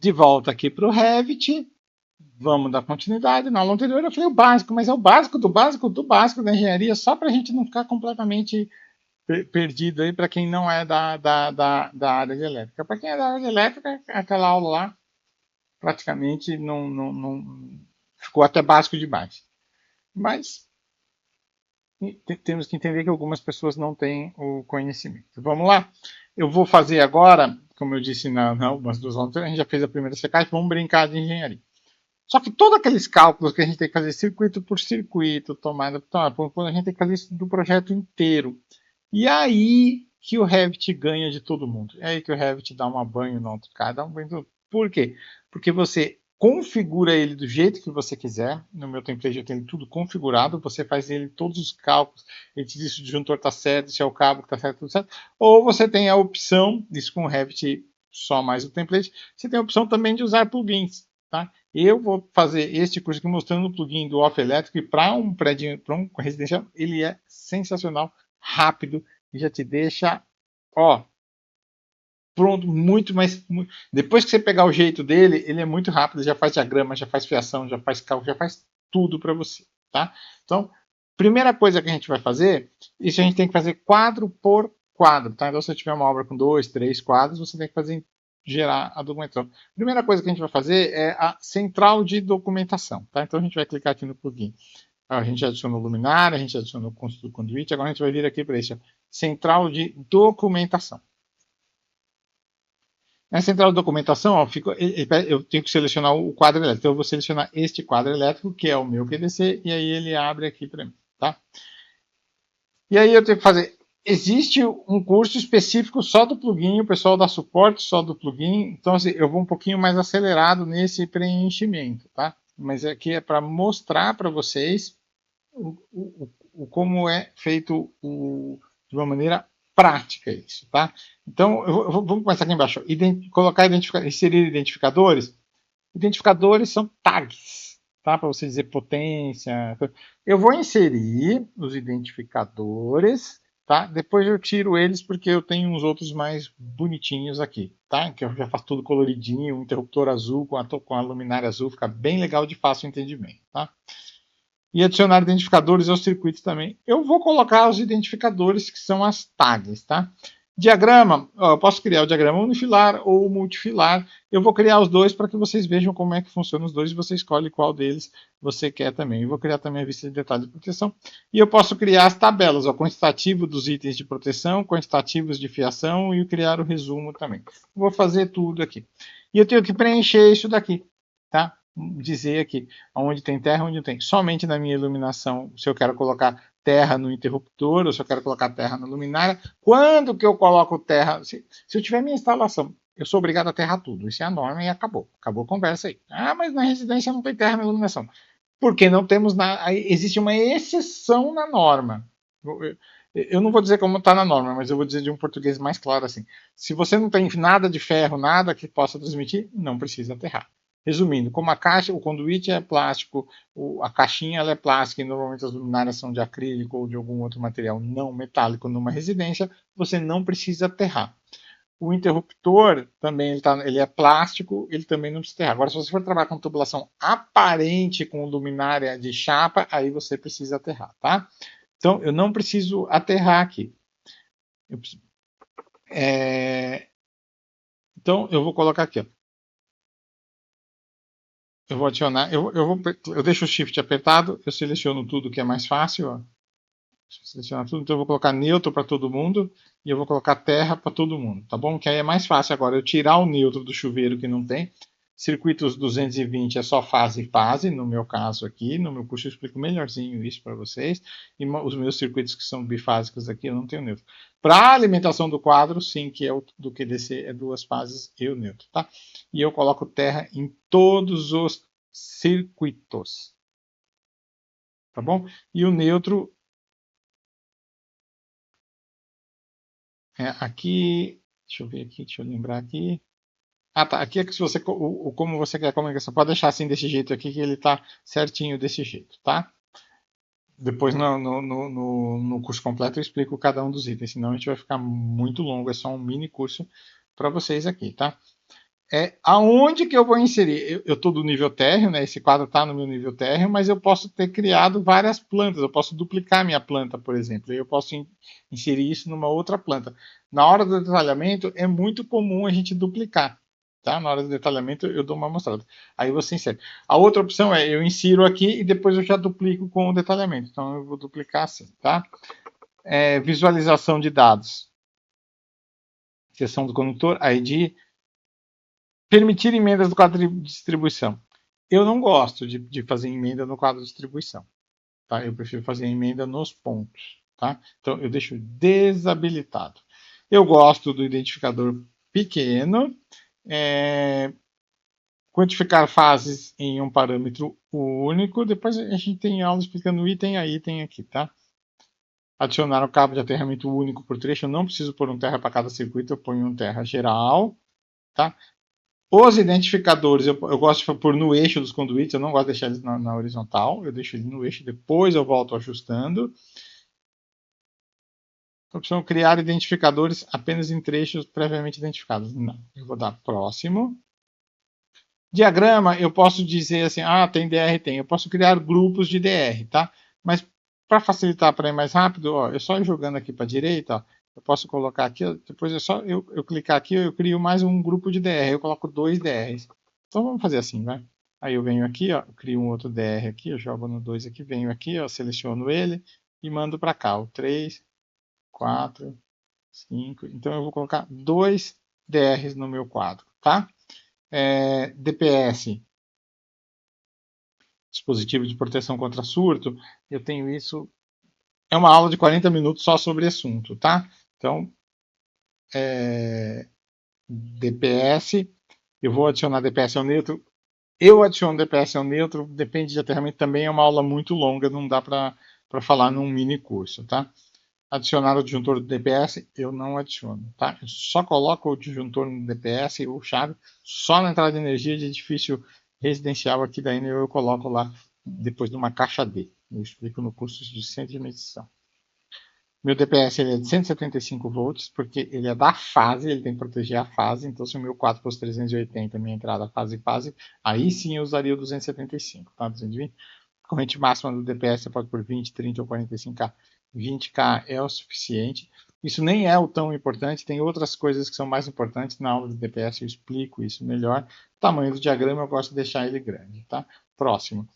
De volta aqui para o Revit. Vamos dar continuidade. Na aula anterior eu falei o básico, mas é o básico do básico do básico da engenharia, só para a gente não ficar completamente perdido aí para quem não é da área de elétrica. Para quem é da área de elétrica, aquela aula lá praticamente não ficou até básico demais. Mas temos que entender que algumas pessoas não têm o conhecimento. Vamos lá? Eu vou fazer agora, como eu disse nas duas aulas, a gente já fez a primeira secagem, vamos brincar de engenharia. Só que todos aqueles cálculos que a gente tem que fazer circuito por circuito, tomada por tomada, a gente tem que fazer isso do projeto inteiro. E aí que o Revit ganha de todo mundo. É aí que o Revit dá um banho no AutoCAD, dá um banho no... Por quê? Porque você configura ele do jeito que você quiser. No meu template eu tenho tudo configurado. Você faz ele todos os cálculos. Ele te diz se o disjuntor está certo, se é o cabo que está certo, tudo certo. Ou você tem a opção, isso com o Revit só mais o template, você tem a opção também de usar plugins. Tá? Eu vou fazer este curso aqui mostrando o plugin do Off Elétrico e para um prédio, para um residencial, ele é sensacional, rápido e já te deixa, ó, pronto, muito mais. Depois que você pegar o jeito dele, ele é muito rápido, já faz diagrama, já faz fiação, já faz cálculo, já faz tudo para você, tá? Então, primeira coisa que a gente vai fazer, isso a gente tem que fazer quadro por quadro, tá? Então, se você tiver uma obra com 2, 3 quadros, você tem que fazer gerar a documentação. Primeira coisa que a gente vai fazer é a central de documentação, tá? Então a gente vai clicar aqui no plugin. A gente adicionou luminária, a gente adicionou o conduit, agora a gente vai vir aqui para isso, central de documentação. Na central de documentação, ó, eu tenho que selecionar o quadro elétrico. Então eu vou selecionar este quadro elétrico, que é o meu PDC, e aí ele abre aqui para mim, tá? E aí eu tenho que fazer. Existe um curso específico só do plugin, o pessoal dá suporte só do plugin, então assim, eu vou um pouquinho mais acelerado nesse preenchimento, tá? Mas aqui é para mostrar para vocês como é feito de uma maneira prática isso, tá? Então, vamos começar aqui embaixo. Inserir identificadores. Identificadores são tags, tá? Para você dizer potência. Eu vou inserir os identificadores, tá? Depois eu tiro eles porque eu tenho uns outros mais bonitinhos aqui, tá? Que eu já faço tudo coloridinho, um interruptor azul com a luminária azul, fica bem legal de fácil entendimento, tá? E adicionar identificadores aos circuitos também. Eu vou colocar os identificadores que são as tags, tá? Diagrama, eu posso criar o diagrama unifilar ou multifilar. Eu vou criar os dois para que vocês vejam como é que funcionam os dois e você escolhe qual deles você quer também. Eu vou criar também a vista de detalhes de proteção. E eu posso criar as tabelas, ó, quantitativo dos itens de proteção, quantitativos de fiação e criar o resumo também. Vou fazer tudo aqui. E eu tenho que preencher isso daqui, tá? Dizer aqui onde tem terra, onde não tem. Somente na minha iluminação, se eu quero colocar terra no interruptor, ou se eu quero colocar terra na luminária, quando que eu coloco terra? Se eu tiver minha instalação, eu sou obrigado a terrar tudo. Isso é a norma e acabou. Acabou a conversa aí. Ah, mas na residência não tem terra na iluminação. Porque não temos existe uma exceção na norma. Eu não vou dizer como está na norma, mas eu vou dizer de um português mais claro assim. Se você não tem nada de ferro, nada que possa transmitir, não precisa aterrar. Resumindo, como a caixa, o conduíte é plástico, a caixinha ela é plástica e normalmente as luminárias são de acrílico ou de algum outro material não metálico numa residência, você não precisa aterrar. O interruptor também ele é plástico, ele também não precisa aterrar. Agora, se você for trabalhar com tubulação aparente com luminária de chapa, aí você precisa aterrar, tá? Então, eu não preciso aterrar aqui. Então, eu vou colocar aqui, ó. Eu vou adicionar, eu deixo o Shift apertado, eu seleciono tudo que é mais fácil, ó. Selecionar tudo, então eu vou colocar neutro para todo mundo e eu vou colocar terra para todo mundo, tá bom? Que aí é mais fácil agora eu tirar o neutro do chuveiro que não tem. Circuitos 220 é só fase e fase, no meu caso aqui, no meu curso eu explico melhorzinho isso para vocês. E os meus circuitos que são bifásicos aqui eu não tenho neutro. Para a alimentação do quadro, sim, que é o do QDC, é duas fases e o neutro, tá? E eu coloco terra em todos os circuitos, tá bom? E o neutro aqui, deixa eu ver aqui, deixa eu lembrar aqui. Ah, tá. Aqui é que se você, como você quer a comunicação, pode deixar assim desse jeito aqui, que ele tá certinho desse jeito, tá? Depois no curso completo eu explico cada um dos itens, senão a gente vai ficar muito longo, é só um mini curso para vocês aqui, tá? Aonde que eu vou inserir? Eu estou do nível térreo, né? Esse quadro está no meu nível térreo, mas eu posso ter criado várias plantas. Eu posso duplicar minha planta, por exemplo. Eu posso inserir isso numa outra planta. Na hora do detalhamento, é muito comum a gente duplicar. Tá? Na hora do detalhamento, eu dou uma mostrada. Aí você insere. A outra opção é eu insiro aqui e depois eu já duplico com o detalhamento. Então eu vou duplicar assim. Tá? Visualização de dados. Seção do condutor, ID. Permitir emendas do quadro de distribuição. Eu não gosto de fazer emenda no quadro de distribuição. Tá? Eu prefiro fazer emenda nos pontos. Tá? Então, eu deixo desabilitado. Eu gosto do identificador pequeno. Quantificar fases em um parâmetro único. Depois a gente tem aula explicando item a item aqui. Tá? Adicionar um cabo de aterramento único por trecho. Eu não preciso pôr um terra para cada circuito. Eu ponho um terra geral. Tá? Os identificadores eu gosto de pôr no eixo dos conduítes, eu não gosto de deixar eles na horizontal, eu deixo ele no eixo, depois eu volto ajustando. Opção criar identificadores apenas em trechos previamente identificados. Não, eu vou dar próximo. Diagrama, eu posso dizer assim, tem DR, tem. Eu posso criar grupos de DR, tá? Mas para facilitar, para ir mais rápido, ó, eu só jogando aqui para a direita, ó, eu posso colocar aqui, depois é só eu clicar aqui, eu crio mais um grupo de DR, eu coloco 2 DRs. Então vamos fazer assim, vai. Aí eu venho aqui, ó, eu crio um outro DR aqui, eu jogo no 2 aqui, venho aqui, ó, seleciono ele e mando para cá, o 3, 4, 5. Então eu vou colocar 2 DRs no meu quadro, tá? DPS, dispositivo de proteção contra surto, eu tenho isso. É uma aula de 40 minutos só sobre assunto, tá? Então, DPS, eu vou adicionar DPS ao neutro. Eu adiciono DPS ao neutro, depende de aterramento, também é uma aula muito longa, não dá para falar num mini curso, tá? Adicionar o disjuntor do DPS, eu não adiciono, tá? Eu só coloco o disjuntor no DPS, o chave, só na entrada de energia de edifício residencial aqui da Enel eu coloco lá depois de uma caixa D. Eu explico no curso de centro de medição. Meu DPS ele é de 175 volts, porque ele é da fase, ele tem que proteger a fase. Então, se o meu 4 fosse 380, minha entrada fase, aí sim eu usaria o 275, tá? 220. Corrente máxima do DPS você pode por 20, 30 ou 45K. 20K é o suficiente. Isso nem é o tão importante, tem outras coisas que são mais importantes. Na aula do DPS eu explico isso melhor. O tamanho do diagrama eu gosto de deixar ele grande, tá? Próximo.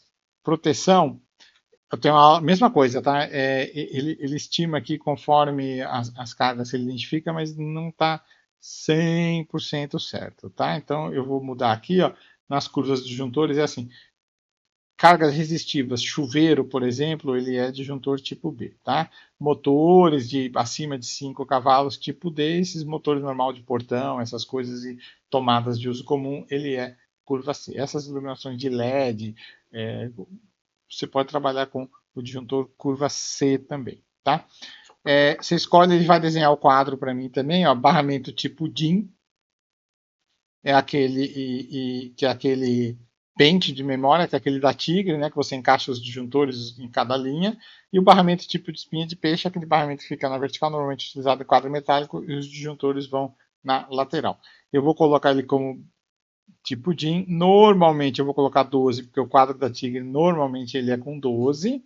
Proteção, eu tenho a mesma coisa, tá? Ele estima aqui conforme as cargas que ele identifica, mas não está 100% certo, tá? Então eu vou mudar aqui, ó, nas curvas dos disjuntores, é assim, cargas resistivas, chuveiro, por exemplo, ele é disjuntor tipo B, tá? Motores de acima de 5 cavalos tipo D, esses motores normal de portão, essas coisas e tomadas de uso comum, ele é curva C. Essas iluminações de LED, você pode trabalhar com o disjuntor curva C também, tá? Você escolhe, ele vai desenhar o quadro para mim também, ó, barramento tipo DIN, que é aquele pente de memória, que é aquele da Tigre, né, que você encaixa os disjuntores em cada linha, e o barramento tipo de espinha de peixe, aquele barramento que fica na vertical, normalmente utilizado em quadro metálico, e os disjuntores vão na lateral. Eu vou colocar ele como tipo DIN, normalmente eu vou colocar 12, porque o quadro da Tigre normalmente ele é com 12,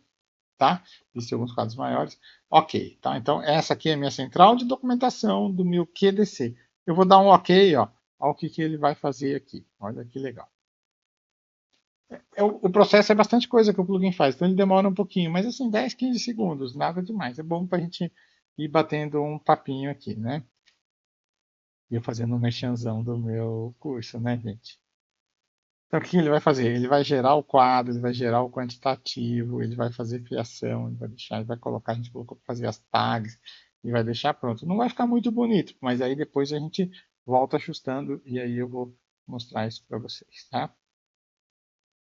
tá? Existem alguns quadros maiores. Ok, tá? Então essa aqui é a minha central de documentação do meu QDC. Eu vou dar um ok, ó, ao que ele vai fazer aqui. Olha que legal. O processo é bastante coisa que o plugin faz, então ele demora um pouquinho, mas assim, 10, 15 segundos, nada demais. É bom para a gente ir batendo um papinho aqui, né? E eu fazendo um merchanzão do meu curso, né, gente? Então, o que ele vai fazer? Ele vai gerar o quadro, ele vai gerar o quantitativo, ele vai fazer fiação, ele vai deixar, ele vai colocar, a gente colocou para fazer as tags, e vai deixar pronto. Não vai ficar muito bonito, mas aí depois a gente volta ajustando e aí eu vou mostrar isso para vocês, tá?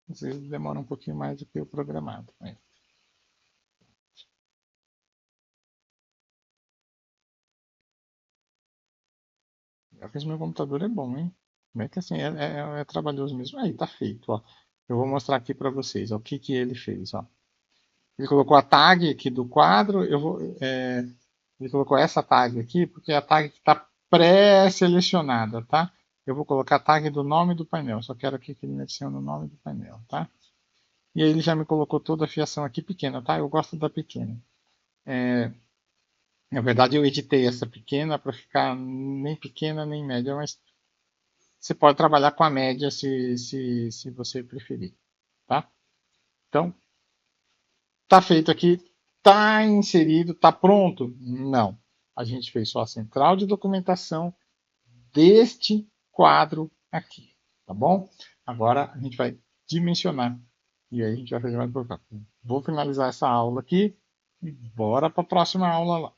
Às vezes demora um pouquinho mais do que o programado. Né? Eu fiz meu computador é bom, hein? Como é que assim, é trabalhoso mesmo. Aí, tá feito, ó. Eu vou mostrar aqui para vocês ó, o que ele fez, ó. Ele colocou a tag aqui do quadro, ele colocou essa tag aqui, porque é a tag que está pré-selecionada, tá? eu vou colocar tag do nome do painel. Só quero aqui que ele me adicione o nome do painel, tá? E aí ele já me colocou toda a fiação aqui pequena, tá? Eu gosto da pequena. Na verdade, eu editei essa pequena para ficar nem pequena nem média, mas você pode trabalhar com a média se você preferir, tá? Então, tá feito aqui, tá inserido, tá pronto? Não. A gente fez só a central de documentação deste quadro aqui, tá bom? Agora a gente vai dimensionar e aí a gente vai fazer mais por cá. Vou finalizar essa aula aqui e bora para a próxima aula lá.